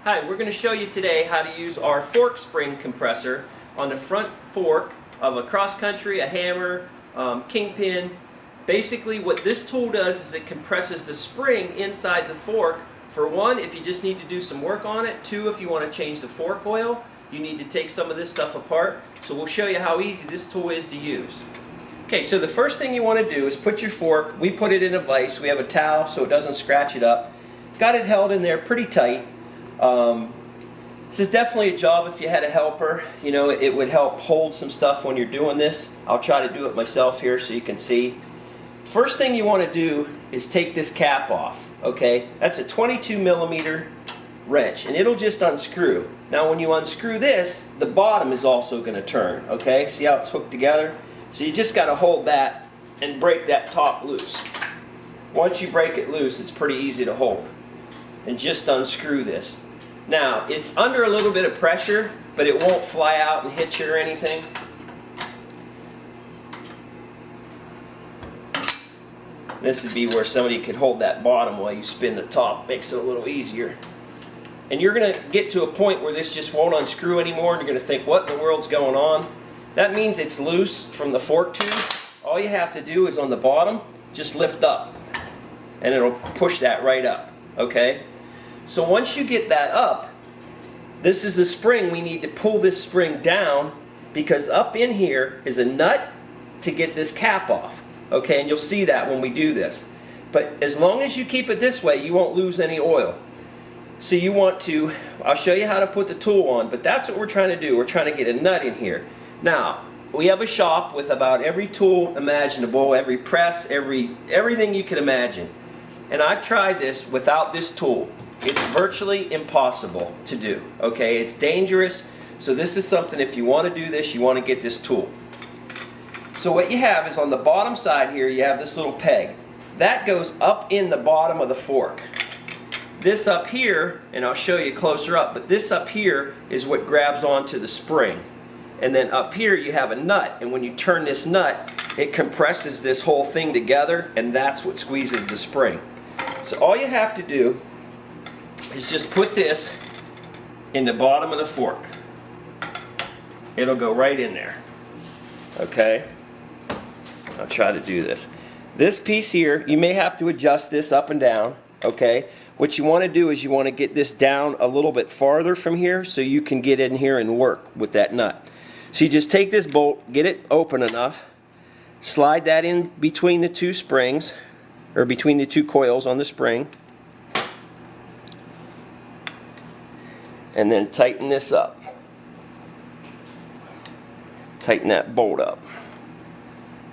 Hi, we're going to show you today how to use our fork spring compressor on the front fork of a cross country, a hammer, kingpin. Basically what this tool does is it compresses the spring inside the fork. For one, if you just need to do some work on it. Two, if you want to change the fork oil, you need to take some of this stuff apart. So we'll show you how easy this tool is to use. Okay, so the first thing you want to do is put your fork, we put it in a vise, we have a towel so it doesn't scratch it up. Got it held in there pretty tight. This is definitely a job if you had a helper. You know, it would help hold some stuff when you're doing this. I'll try to do it myself here so you can see. First thing you want to do is take this cap off. Okay, that's a 22 millimeter wrench and it'll just unscrew. Now when you unscrew this, the bottom is also going to turn. Okay, see how it's hooked together? So you just got to hold that and break that top loose. Once you break it loose, it's pretty easy to hold. And just unscrew this. Now, it's under a little bit of pressure, but it won't fly out and hit you or anything. This would be where somebody could hold that bottom while you spin the top. Makes it a little easier. And you're going to get to a point where this just won't unscrew anymore, and you're going to think, what in the world's going on? That means it's loose from the fork tube. All you have to do is on the bottom, just lift up, and it'll push that right up. Okay? So once you get that up, this is the spring. We need to pull this spring down because up in here is a nut to get this cap off. Okay, and you'll see that when we do this. But as long as you keep it this way, you won't lose any oil. So you want to, I'll show you how to put the tool on, but that's what we're trying to do. We're trying to get a nut in here. Now, we have a shop with about every tool imaginable, every press, everything you can imagine. And I've tried this without this tool. It's virtually impossible to do. Okay, it's dangerous. So this is something, if you want to do this, you want to get this tool. So what you have is on the bottom side here, you have this little peg. That goes up in the bottom of the fork. This up here, and I'll show you closer up, but this up here is what grabs onto the spring. And then up here you have a nut, and when you turn this nut, it compresses this whole thing together, and that's what squeezes the spring. So all you have to do is just put this in the bottom of the fork. It'll go right in there. Okay? I'll try to do this. This piece here, you may have to adjust this up and down. Okay? What you want to do is you want to get this down a little bit farther from here so you can get in here and work with that nut. So you just take this bolt, get it open enough, slide that in between the two springs, or between the two coils on the spring, and then tighten this up. Tighten that bolt up.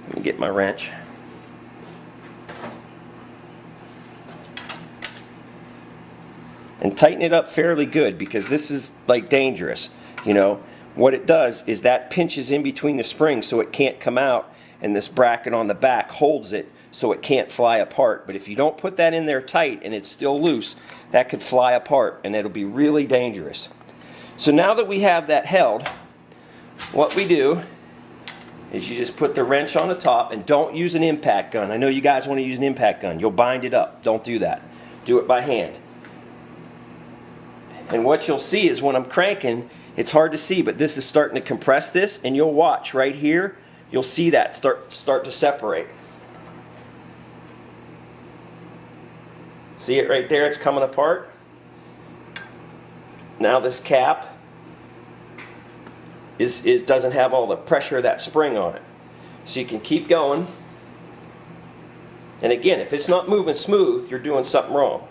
Let me get my wrench. And tighten it up fairly good because this is like dangerous. You know, what it does is that pinches in between the springs so it can't come out, and this bracket on the back holds it so it can't fly apart. But if you don't put that in there tight and it's still loose, that could fly apart and it'll be really dangerous. So now that we have that held, what we do is you just put the wrench on the top, and don't use an impact gun. I know you guys want to use an impact gun. You'll bind it up. Don't do that. Do it by hand. And what you'll see is when I'm cranking, it's hard to see, but this is starting to compress this, and you'll watch right here, you'll see that start to separate. See it right there? It's coming apart. Now this cap doesn't have all the pressure of that spring on it. So you can keep going. And again, if it's not moving smooth, you're doing something wrong.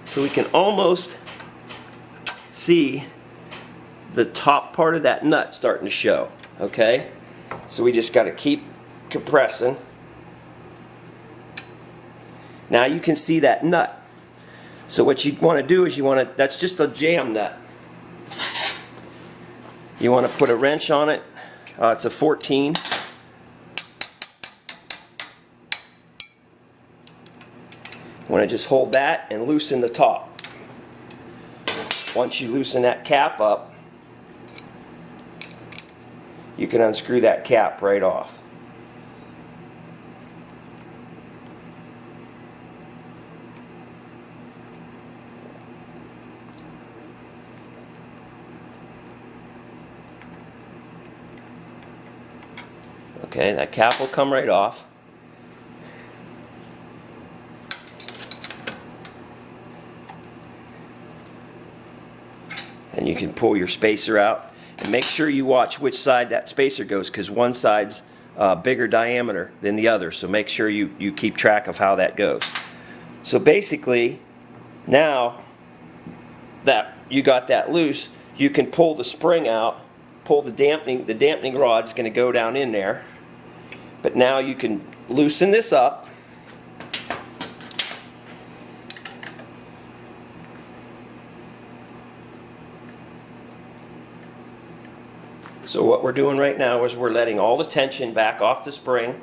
So we can almost see the top part of that nut starting to show. Okay? So we just got to keep compressing. Now you can see that nut. So what you want to do is that's just a jam nut. You want to put a wrench on it. It's a 14. You want to just hold that and loosen the top. Once you loosen that cap up, you can unscrew that cap right off. Okay, that cap will come right off. And you can pull your spacer out. And make sure you watch which side that spacer goes, because one side's bigger diameter than the other. So make sure you keep track of how that goes. So basically, now that you got that loose, you can pull the spring out, pull the dampening rod's going to go down in there. But now you can loosen this up. So what we're doing right now is we're letting all the tension back off the spring.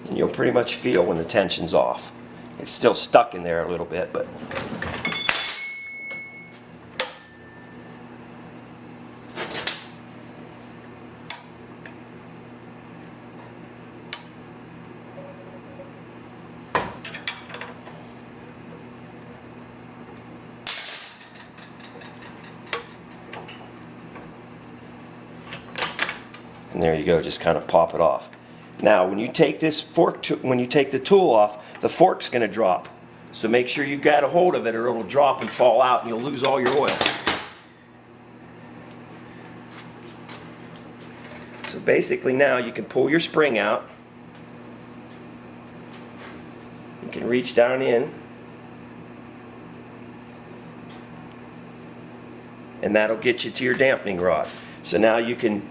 And you'll pretty much feel when the tension's off. It's still stuck in there a little bit, but and there you go, just kind of pop it off. Now, when you take this when you take the tool off, the fork's going to drop. So make sure you got a hold of it, or it'll drop and fall out, and you'll lose all your oil. So basically, now you can pull your spring out. You can reach down in, and that'll get you to your dampening rod. So now you can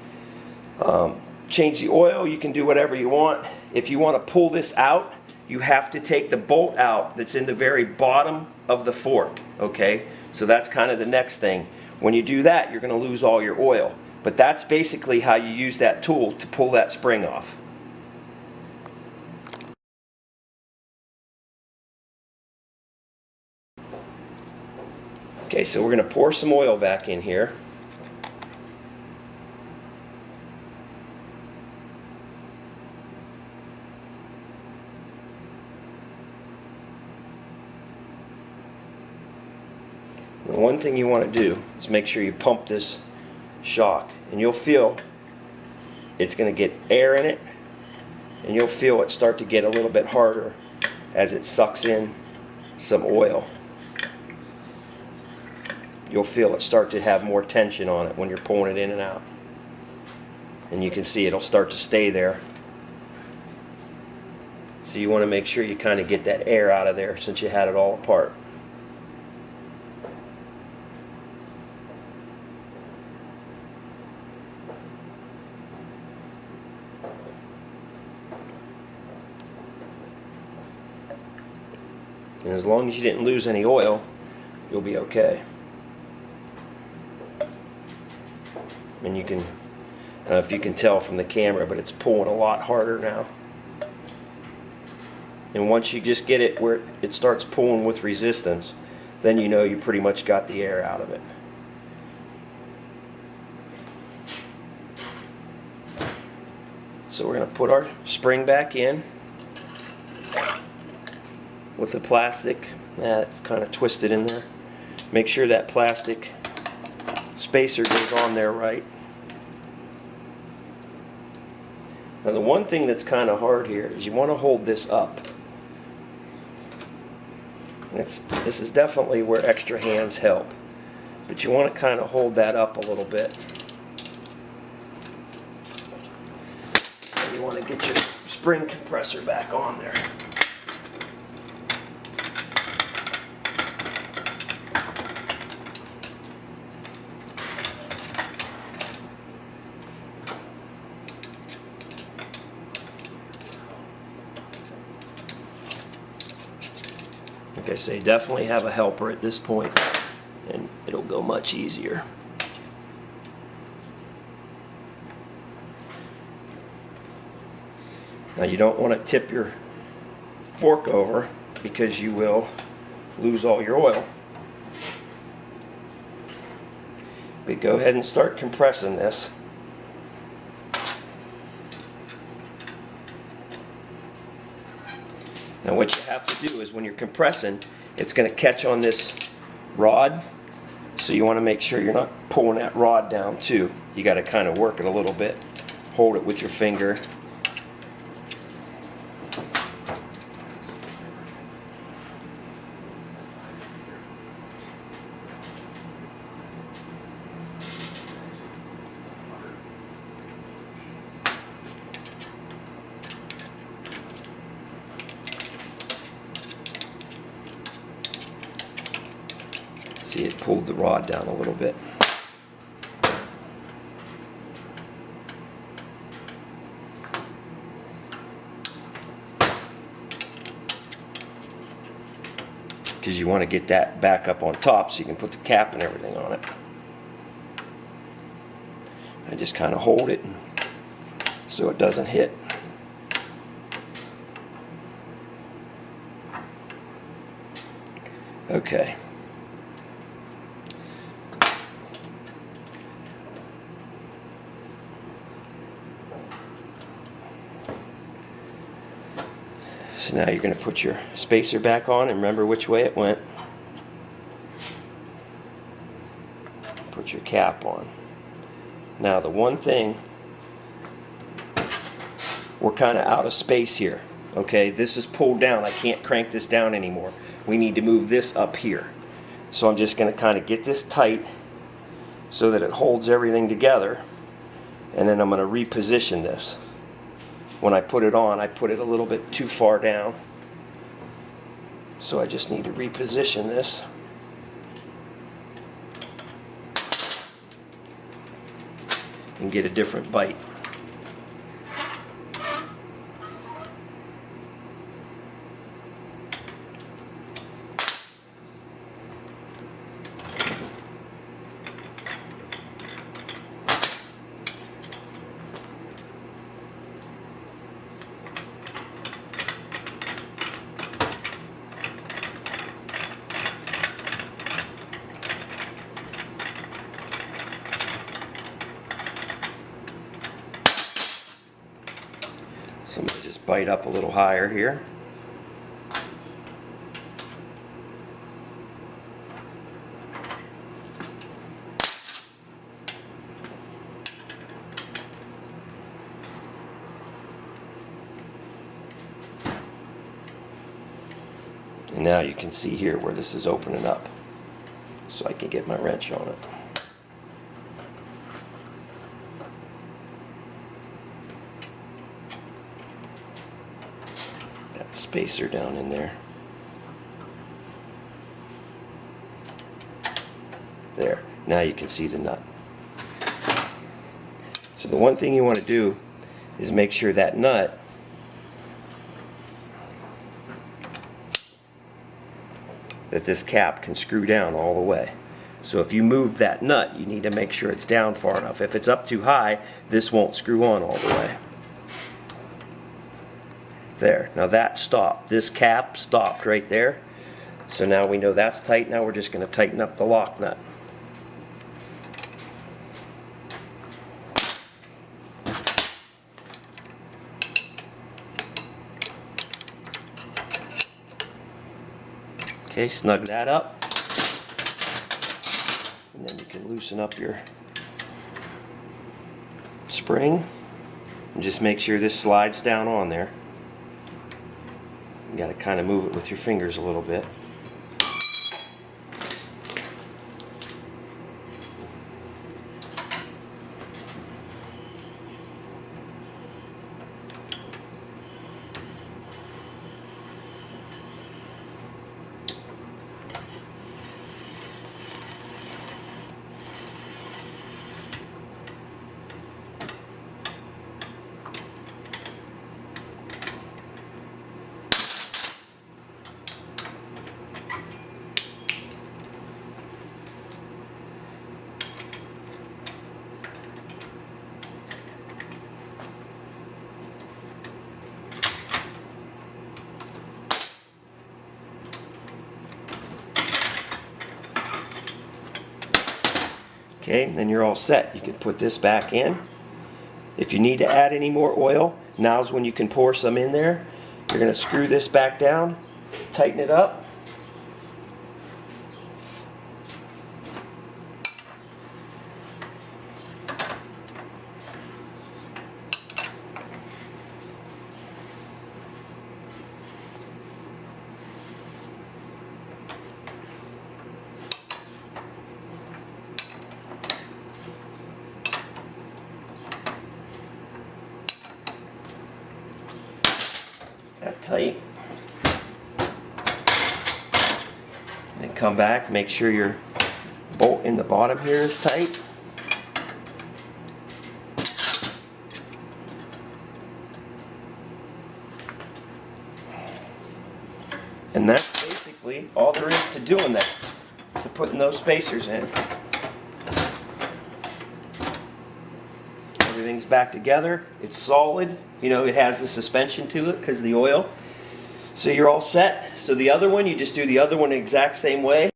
change the oil, you can do whatever you want. If you want to pull this out, you have to take the bolt out that's in the very bottom of the fork, okay? So that's kind of the next thing. When you do that, you're going to lose all your oil. But that's basically how you use that tool to pull that spring off. Okay, so we're going to pour some oil back in here. The one thing you want to do is make sure you pump this shock, and you'll feel it's going to get air in it, and you'll feel it start to get a little bit harder as it sucks in some oil. You'll feel it start to have more tension on it when you're pulling it in and out, and you can see it'll start to stay there. So you want to make sure you kind of get that air out of there since you had it all apart. And as long as you didn't lose any oil, you'll be okay. And you can, I don't know if you can tell from the camera, but it's pulling a lot harder now. And once you just get it where it starts pulling with resistance, then you know you pretty much got the air out of it. So we're going to put our spring back in with the plastic. That's kind of twisted in there. Make sure that plastic spacer goes on there right. Now the one thing that's kind of hard here is you want to hold this up. This is definitely where extra hands help, but you want to kind of hold that up a little bit. And you want to get your spring compressor back on there. Like I say, definitely have a helper at this point, and it'll go much easier. Now you don't want to tip your fork over because you will lose all your oil. But go ahead and start compressing this. Now what you have to do is when you're compressing, it's going to catch on this rod, so you want to make sure you're not pulling that rod down too. You got to kind of work it a little bit. Hold it with your finger. See, it pulled the rod down a little bit. Because you want to get that back up on top so you can put the cap and everything on it. I just kind of hold it so it doesn't hit. Okay. So now you're going to put your spacer back on and remember which way it went. Put your cap on. Now the one thing, we're kind of out of space here. Okay, this is pulled down. I can't crank this down anymore. We need to move this up here. So I'm just going to kind of get this tight so that it holds everything together. And then I'm going to reposition this. When I put it on, I put it a little bit too far down. So I just need to reposition this. And get a different bite. So I'm going to just bite up a little higher here. And now you can see here where this is opening up. So I can get my wrench on it. Spacer down in there. There. Now you can see the nut. So the one thing you want to do is make sure that nut that this cap can screw down all the way. So if you move that nut, you need to make sure it's down far enough. If it's up too high, this won't screw on all the way. There. Now that stopped. This cap stopped right there. So now we know that's tight. Now we're just going to tighten up the lock nut. Okay, snug that up. And then you can loosen up your spring. And just make sure this slides down on there. You got to kind of move it with your fingers a little bit. Okay, then you're all set. You can put this back in. If you need to add any more oil, now's when you can pour some in there. You're going to screw this back down, tighten it up. That tight. And then come back, make sure your bolt in the bottom here is tight. And that's basically all there is to doing that, to putting those spacers in. Everything's back together, it's solid. You know, it has the suspension to it because of the oil. So you're all set. So the other one, you just do the other one the exact same way.